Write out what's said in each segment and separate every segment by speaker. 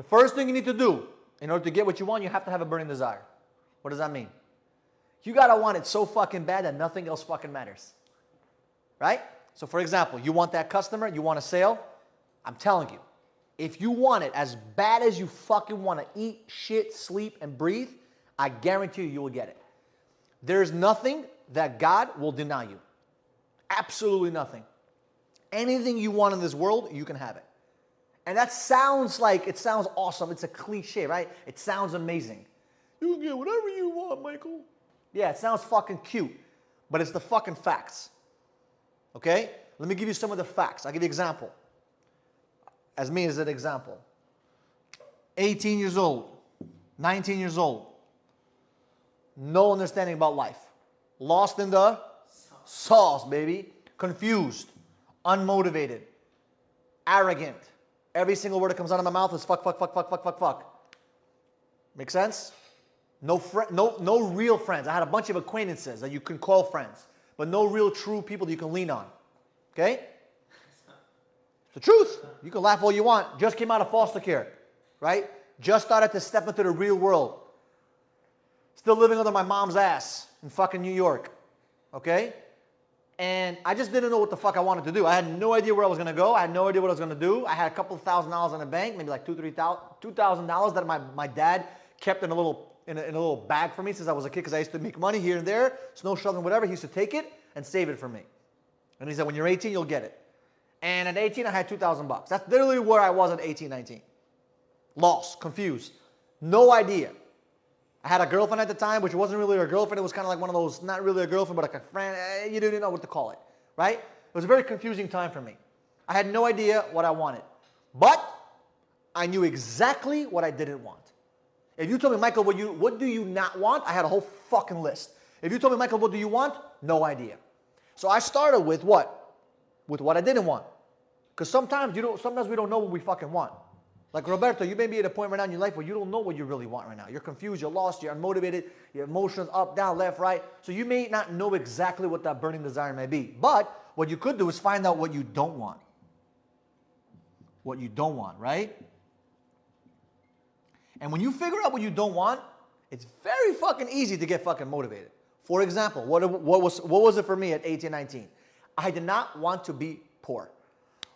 Speaker 1: first thing you need to do in order to get what you want, you have to have a burning desire. What does that mean? You gotta want it so fucking bad that nothing else fucking matters. Right? So for example, you want that customer, you want a sale. I'm telling you, if you want it as bad as you fucking want to eat, shit, sleep, and breathe, I guarantee you will get it. There's nothing that God will deny you. Absolutely nothing. Anything you want in this world, you can have it. And that sounds like, it sounds awesome. It's a cliche, right? It sounds amazing. You can get whatever you want, Michael. Yeah, it sounds fucking cute, but it's the fucking facts. Okay? Let me give you some of the facts. I'll give you an example. As me as an example. 18 years old, 19 years old, no understanding about life. Lost in the sauce, baby. Confused, unmotivated, arrogant. Every single word that comes out of my mouth is fuck, fuck, fuck, fuck, fuck, fuck, fuck. Make sense? No real friends. I had a bunch of acquaintances that you can call friends, but no real true people that you can lean on. Okay? It's the truth. You can laugh all you want. Just came out of foster care, right? Just started to step into the real world. Still living under my mom's ass in fucking New York, okay? And I just didn't know what the fuck I wanted to do. I had no idea where I was going to go. I had no idea what I was going to do. I had a couple of $1,000 in the bank, maybe like $2,000 that my dad kept in a little bag for me since I was a kid because I used to make money here and there, snow shoveling, whatever. He used to take it and save it for me. And he said, when you're 18, you'll get it. And at 18, I had $2,000. That's literally where I was at 18, 19. Lost, confused, no idea. I had a girlfriend at the time, which wasn't really a girlfriend. It was kind of like one of those, not really a girlfriend, but like a friend. You didn't know what to call it, right? It was a very confusing time for me. I had no idea what I wanted. But I knew exactly what I didn't want. If you told me, Michael, what do you not want? I had a whole fucking list. If you told me, Michael, what do you want? No idea. So I started with what? With what I didn't want. Because sometimes we don't know what we fucking want. Like Roberto, you may be at a point right now in your life where you don't know what you really want right now. You're confused, you're lost, you're unmotivated, your emotions up, down, left, right. So you may not know exactly what that burning desire may be. But what you could do is find out what you don't want. What you don't want, right? And when you figure out what you don't want, it's very fucking easy to get fucking motivated. For example, what was it for me at 18, 19? I did not want to be poor.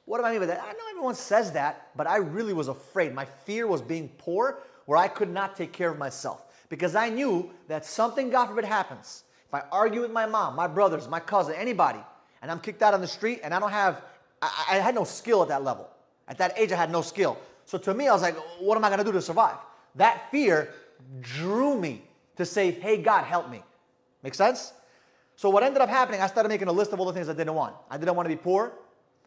Speaker 1: What do I mean by that? I know everyone says that, but I really was afraid. My fear was being poor where I could not take care of myself. Because I knew that something, God forbid, happens. If I argue with my mom, my brothers, my cousin, anybody, and I'm kicked out on the street and I had no skill at that level. At that age, I had no skill. So to me, I was like, what am I going to do to survive? That fear drew me to say, hey, God, help me. Make sense? So what ended up happening, I started making a list of all the things I didn't want. I didn't want to be poor.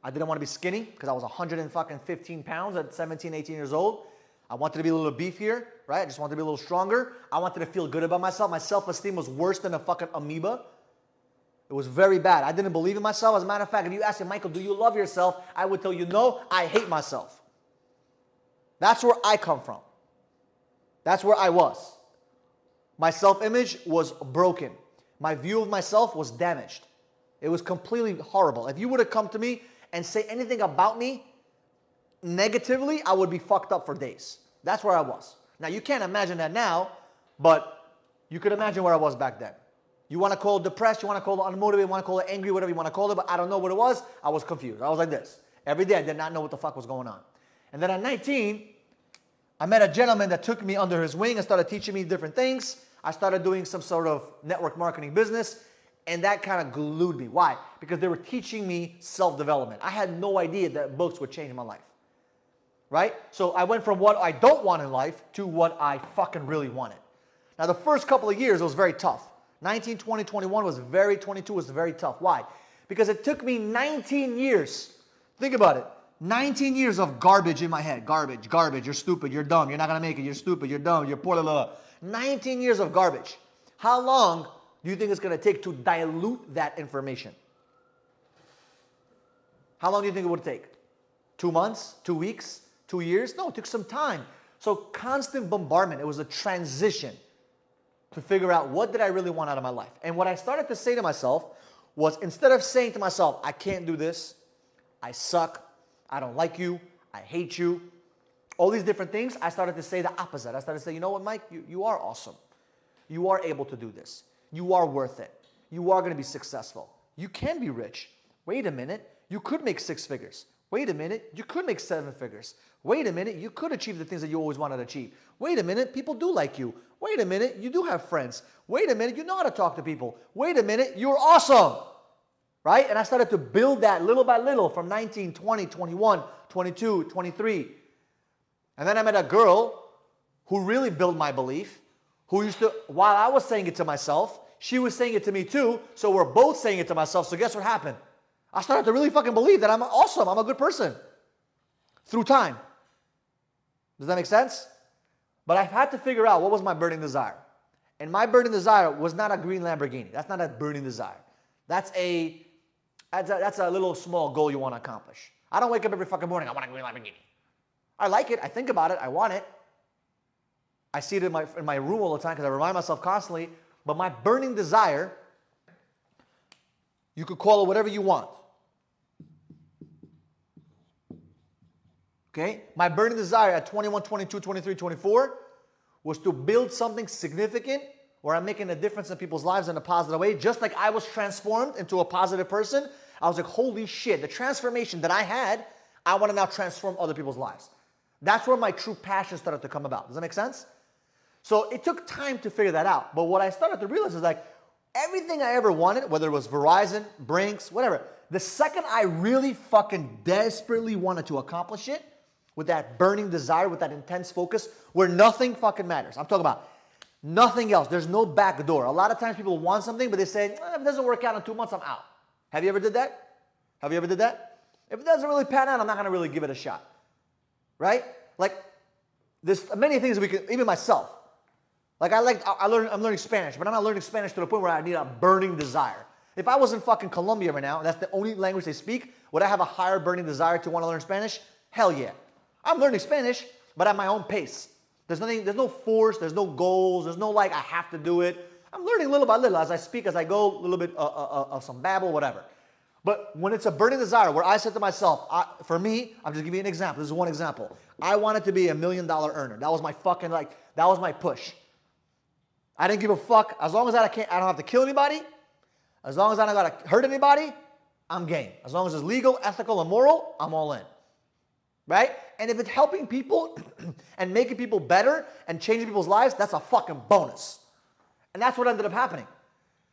Speaker 1: I didn't want to be skinny because I was 115 pounds at 17, 18 years old. I wanted to be a little beefier, right? I just wanted to be a little stronger. I wanted to feel good about myself. My self-esteem was worse than a fucking amoeba. It was very bad. I didn't believe in myself. As a matter of fact, if you ask me, Michael, do you love yourself? I would tell you, no, I hate myself. That's where I come from. That's where I was. My self-image was broken. My view of myself was damaged. It was completely horrible. If you would have come to me and say anything about me negatively, I would be fucked up for days. That's where I was. Now, you can't imagine that now, but you could imagine where I was back then. You want to call it depressed, you want to call it unmotivated, you want to call it angry, whatever you want to call it, but I don't know what it was. I was confused. I was like this. Every day I did not know what the fuck was going on. And then at 19, I met a gentleman that took me under his wing and started teaching me different things. I started doing some sort of network marketing business. And that kind of glued me. Why? Because they were teaching me self-development. I had no idea that books would change my life. Right? So I went from what I don't want in life to what I fucking really wanted. Now the first couple of years, it was very tough. 19, 20, 21 was 22 was very tough. Why? Because it took me 19 years. Think about it. 19 years of garbage in my head. Garbage, garbage. You're stupid. You're dumb. You're not going to make it. You're stupid. You're dumb. You're poor. Blah, blah, blah. 19 years of garbage. How long do you think it's going to take to dilute that information? How long do you think it would take? 2 months? 2 weeks? 2 years? No, it took some time. So constant bombardment. It was a transition to figure out what did I really want out of my life. And what I started to say to myself was, instead of saying to myself, I can't do this, I suck, I don't like you, I hate you, all these different things, I started to say the opposite. I started to say, you know what, Mike, you are awesome. You are able to do this. You are worth it. You are going to be successful. You can be rich. Wait a minute, you could make 6 figures. Wait a minute, you could make 7 figures. Wait a minute, you could achieve the things that you always wanted to achieve. Wait a minute, people do like you. Wait a minute, you do have friends. Wait a minute, you know how to talk to people. Wait a minute, you're awesome. Right? And I started to build that little by little from 19, 20, 21, 22, 23. And then I met a girl who really built my belief, who used to, while I was saying it to myself, she was saying it to me too, so we're both saying it to myself. So guess what happened? I started to really fucking believe that I'm awesome, I'm a good person. Through time. Does that make sense? But I've had to figure out what was my burning desire. And my burning desire was not a green Lamborghini. That's not a burning desire. That's a little small goal you want to accomplish. I don't wake up every fucking morning, I want a green Lamborghini. I like it, I think about it, I want it. I see it in my room all the time because I remind myself constantly, but my burning desire, you could call it whatever you want. Okay? My burning desire at 21, 22, 23, 24 was to build something significant where I'm making a difference in people's lives in a positive way. Just like I was transformed into a positive person, I was like, holy shit, the transformation that I had, I want to now transform other people's lives. That's where my true passion started to come about. Does that make sense? So it took time to figure that out. But what I started to realize is like, everything I ever wanted, whether it was Verizon, Brinks, whatever, the second I really fucking desperately wanted to accomplish it, with that burning desire, with that intense focus, where nothing fucking matters. I'm talking about nothing else. There's no back door. A lot of times people want something, but they say, if it doesn't work out in 2 months, I'm out. Have you ever did that? Have you ever did that? If it doesn't really pan out, I'm not going to really give it a shot. Right? Like, there's many things we can, even myself. Like I'm learning Spanish, but I'm not learning Spanish to the point where I need a burning desire. If I was in fucking Colombia right now, and that's the only language they speak, would I have a higher burning desire to want to learn Spanish? Hell yeah. I'm learning Spanish, but at my own pace. There's no force, there's no goals, there's no like, I have to do it. I'm learning little by little as I speak, as I go, a little bit of some babble, whatever. But when it's a burning desire, where I said to myself, for me, I'm just giving you an example. This is one example. I wanted to be $1 million earner. That was my fucking, that was my push. I didn't give a fuck. As long as I don't have to kill anybody, as long as I don't got to hurt anybody, I'm game. As long as it's legal, ethical, and moral, I'm all in. Right? And if it's helping people and making people better and changing people's lives, that's a fucking bonus. And that's what ended up happening.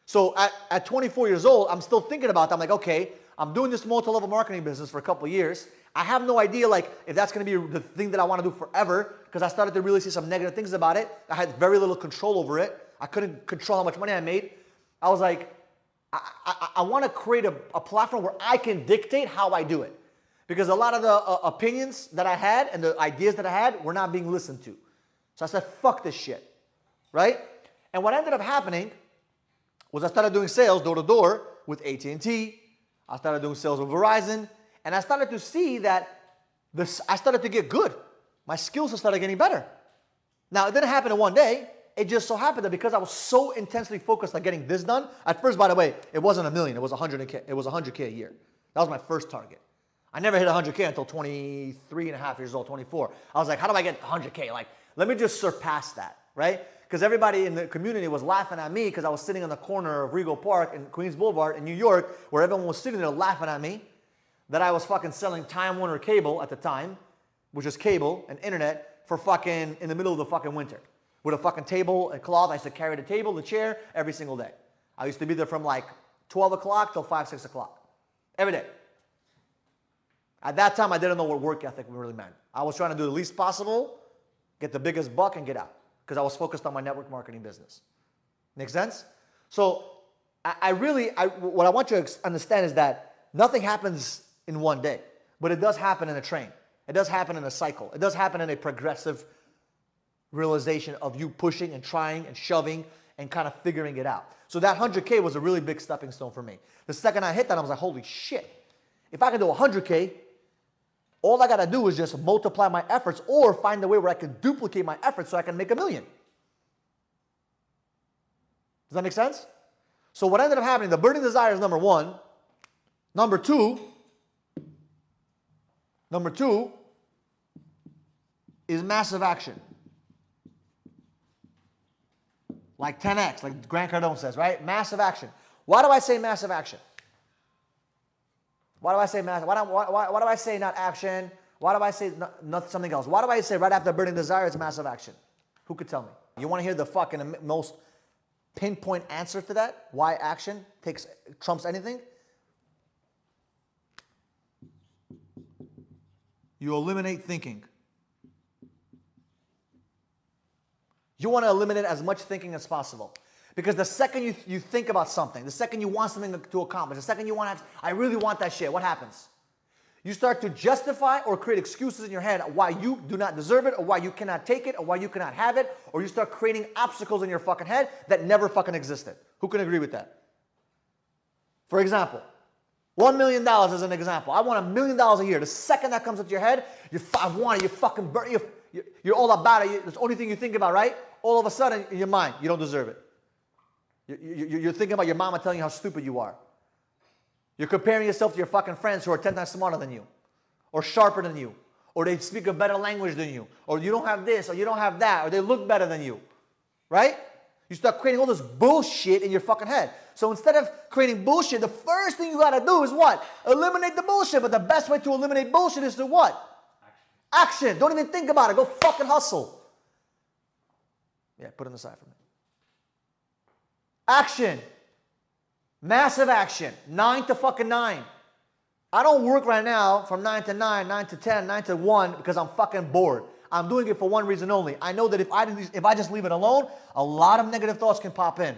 Speaker 1: So at 24 years old, I'm still thinking about that. I'm like, okay, I'm doing this multi-level marketing business for a couple of years. I have no idea if that's going to be the thing that I want to do forever, because I started to really see some negative things about it. I had very little control over it. I couldn't control how much money I made. I was like, I want to create a platform where I can dictate how I do it. Because a lot of the opinions that I had and the ideas that I had were not being listened to. So I said, fuck this shit, right? And what ended up happening was I started doing sales door to door with AT&T. I started doing sales with Verizon. And I started to see that I started to get good. My skills started getting better. Now, it didn't happen in one day. It just so happened that because I was so intensely focused on getting this done. At first, by the way, it wasn't $1 million. It was $100K a year. That was my first target. I never hit 100K until 23 and a half years old, 24. I was like, how do I get 100K? Let me just surpass that, right? Because everybody in the community was laughing at me because I was sitting on the corner of Regal Park and Queens Boulevard in New York, where everyone was sitting there laughing at me, that I was fucking selling Time Warner cable at the time, which is cable and internet, for fucking in the middle of the fucking winter. With a fucking table and cloth. I used to carry the table, the chair, every single day. I used to be there from 12 o'clock till 5, 6 o'clock. Every day. At that time, I didn't know what work ethic really meant. I was trying to do the least possible, get the biggest buck, and get out. Because I was focused on my network marketing business. Make sense? So, what I want you to understand is that nothing happens in one day. But it does happen in a train. It does happen in a cycle. It does happen in a progressive realization of you pushing and trying and shoving and kind of figuring it out. So that 100K was a really big stepping stone for me. The second I hit that, I was like, holy shit. If I can do 100K, all I got to do is just multiply my efforts or find a way where I can duplicate my efforts so I can make $1 million. Does that make sense? So what ended up happening, the burning desire is number one. Number two, is massive action. Like 10x, like Grant Cardone says, right? Massive action. Why do I say massive action? Why do I say massive? Why do I say not action? Why do I say not something else? Why do I say right after burning desire it's massive action? Who could tell me? You want to hear the fucking most pinpoint answer to that? Why action trumps anything? You eliminate thinking. You want to eliminate as much thinking as possible. Because the second you think about something, the second you want something to accomplish, the second you want to I really want that shit, what happens? You start to justify or create excuses in your head why you do not deserve it, or why you cannot take it, or why you cannot have it, or you start creating obstacles in your fucking head that never fucking existed. Who can agree with that? For example, $1 million is an example. I want $1 million a year. The second that comes into your head, I want it, you fucking burn it, you're all about it. It's the only thing you think about, right? All of a sudden, in your mind, you don't deserve it. You're thinking about your mama telling you how stupid you are. You're comparing yourself to your fucking friends who are 10 times smarter than you, or sharper than you, or they speak a better language than you, or you don't have this, or you don't have that, or they look better than you, right? You start creating all this bullshit in your fucking head. So instead of creating bullshit, the first thing you gotta do is what? Eliminate the bullshit. But the best way to eliminate bullshit is to what? Action. Don't even think about it. Go fucking hustle. Yeah, put it on the side for me. Action. Massive action. 9 to fucking 9. I don't work right now from 9 to 9, 9 to 10, 9 to 1 because I'm fucking bored. I'm doing it for one reason only. I know that if I just leave it alone, a lot of negative thoughts can pop in.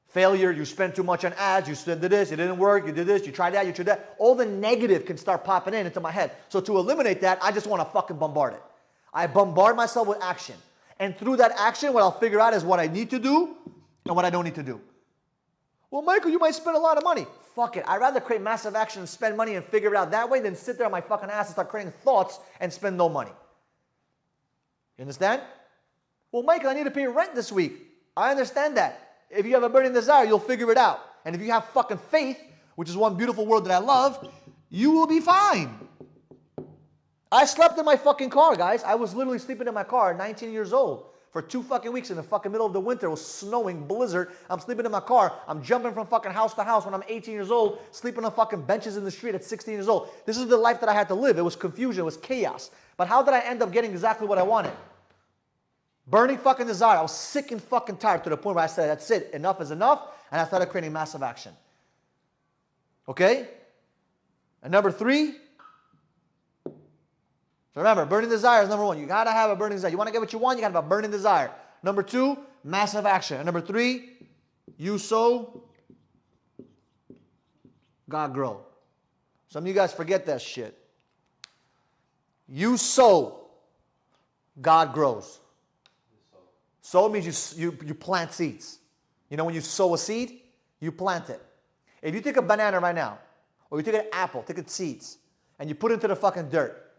Speaker 1: Failure, you spent too much on ads, you did this, it didn't work, you did this, you tried that, you tried that. All the negative can start popping into my head. So to eliminate that, I just want to fucking bombard it. I bombard myself with action. And through that action, what I'll figure out is what I need to do and what I don't need to do. Well, Michael, you might spend a lot of money. Fuck it. I'd rather create massive action and spend money and figure it out that way than sit there on my fucking ass and start creating thoughts and spend no money. You understand? Well, Michael, I need to pay rent this week. I understand that. If you have a burning desire, you'll figure it out. And if you have fucking faith, which is one beautiful word that I love, you will be fine. I slept in my fucking car, guys. I was literally sleeping in my car at 19 years old for 2 fucking weeks in the fucking middle of the winter. It was snowing, blizzard. I'm sleeping in my car. I'm jumping from fucking house to house when I'm 18 years old, sleeping on fucking benches in the street at 16 years old. This is the life that I had to live. It was confusion. It was chaos. But how did I end up getting exactly what I wanted? Burning fucking desire. I was sick and fucking tired to the point where I said, that's it. Enough is enough. And I started creating massive action. Okay? And number 3. So remember, burning desire is number 1. You got to have a burning desire. You want to get what you want, you got to have a burning desire. Number 2, massive action. And number 3, you sow, God grow. Some of you guys forget that shit. You sow, God grows. Sow means you plant seeds. You know when you sow a seed, you plant it. If you take a banana right now, or you take an apple, take its seeds, and you put it into the fucking dirt,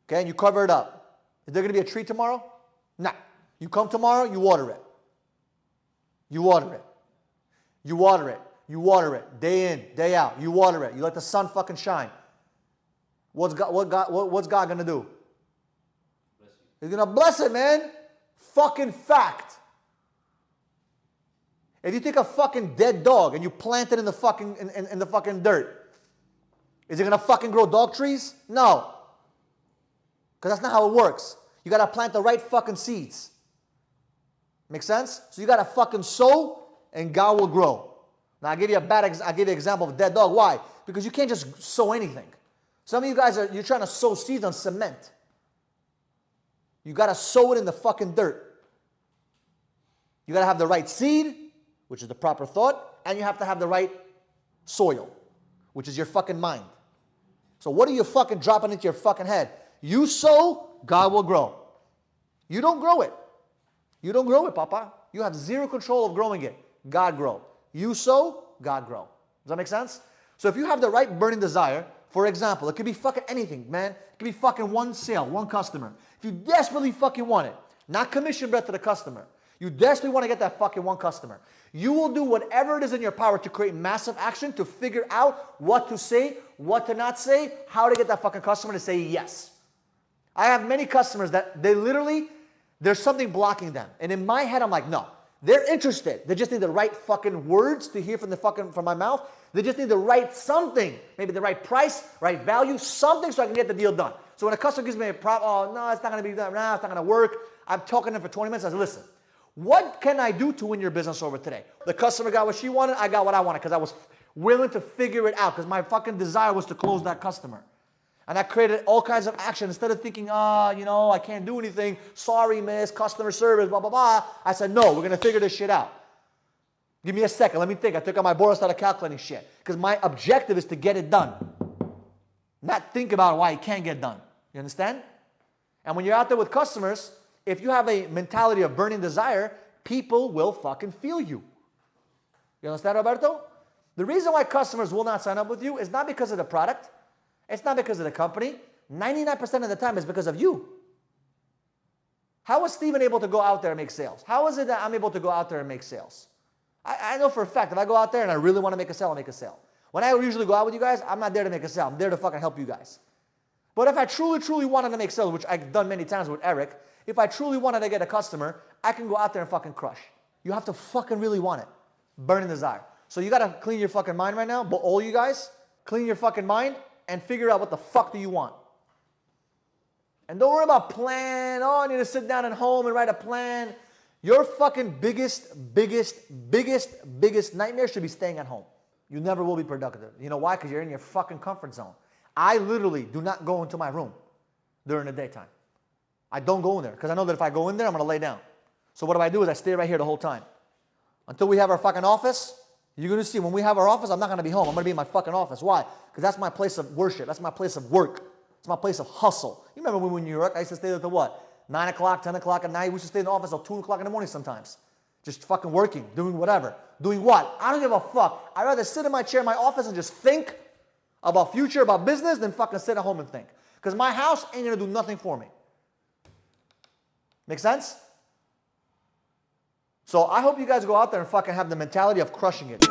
Speaker 1: okay, and you cover it up, is there going to be a tree tomorrow? Nah. You come tomorrow, you water it. You water it. You water it. You water it. Day in, day out. You water it. You let the sun fucking shine. What's God going to do? He's going to bless it, man. Fucking fact. If you take a fucking dead dog and you plant it in the fucking in the fucking dirt, is it gonna fucking grow dog trees? No. Because that's not how it works. You gotta plant the right fucking seeds. Make sense? So you gotta fucking sow and God will grow. Now I'll give you an example of a dead dog. Why? Because you can't just sow anything. Some of you guys you're trying to sow seeds on cement. You got to sow it in the fucking dirt. You got to have the right seed, which is the proper thought, and you have to have the right soil, which is your fucking mind. So what are you fucking dropping into your fucking head? You sow, God will grow. You don't grow it. You don't grow it, Papa. You have zero control of growing it. God grow. You sow, God grow. Does that make sense? So if you have the right burning desire, for example, it could be fucking anything, man. It could be fucking one sale, one customer. If you desperately fucking want it, not commission bread to the customer, you desperately want to get that fucking one customer, you will do whatever it is in your power to create massive action to figure out what to say, what to not say, how to get that fucking customer to say yes. I have many customers that there's something blocking them. And in my head, I'm like, no, they're interested. They just need the right fucking words to hear from my mouth. They just need the right something, maybe the right price, right value, something so I can get the deal done. So when a customer gives me a problem, oh, no, it's not going to be done. No, it's not going to work. I'm talking to them for 20 minutes. I said, listen, what can I do to win your business over today? The customer got what she wanted. I got what I wanted because I was willing to figure it out because my fucking desire was to close that customer. And I created all kinds of action. Instead of thinking, I can't do anything. Sorry, miss, customer service, blah, blah, blah. I said, no, we're going to figure this shit out. Give me a second. Let me think. I took out my board and started calculating shit. Because my objective is to get it done. Not think about why it can't get done. You understand? And when you're out there with customers, if you have a mentality of burning desire, people will fucking feel you. You understand, Roberto? The reason why customers will not sign up with you is not because of the product. It's not because of the company. 99% of the time it's because of you. How is Steven able to go out there and make sales? How is it that I'm able to go out there and make sales? I know for a fact if I go out there and I really want to make a sale, I'll make a sale. When I usually go out with you guys, I'm not there to make a sale. I'm there to fucking help you guys. But if I truly wanted to make sales, which I've done many times with Eric, if I truly wanted to get a customer, I can go out there and fucking crush. You have to fucking really want it. Burning desire. So you got to clean your fucking mind right now. But all you guys, clean your fucking mind and figure out what the fuck do you want. And don't worry about plan. Oh, I need to sit down at home and write a plan. Your fucking biggest nightmare should be staying at home. You never will be productive. You know why? Because you're in your fucking comfort zone. I literally do not go into my room during the daytime. I don't go in there because I know that if I go in there, I'm going to lay down. So what do? Is I stay right here the whole time. Until we have our fucking office, you're going to see when we have our office, I'm not going to be home. I'm going to be in my fucking office. Why? Because that's my place of worship. That's my place of work. It's my place of hustle. You remember when we were in New York, I used to stay there till what? 9 o'clock, 10 o'clock at night. We used to stay in the office till 2 o'clock in the morning sometimes. Just fucking working, doing whatever. Doing what? I don't give a fuck. I'd rather sit in my chair in my office and just think about future, about business, than fucking sit at home and think. Because my house ain't going to do nothing for me. Make sense? So I hope you guys go out there and fucking have the mentality of crushing it.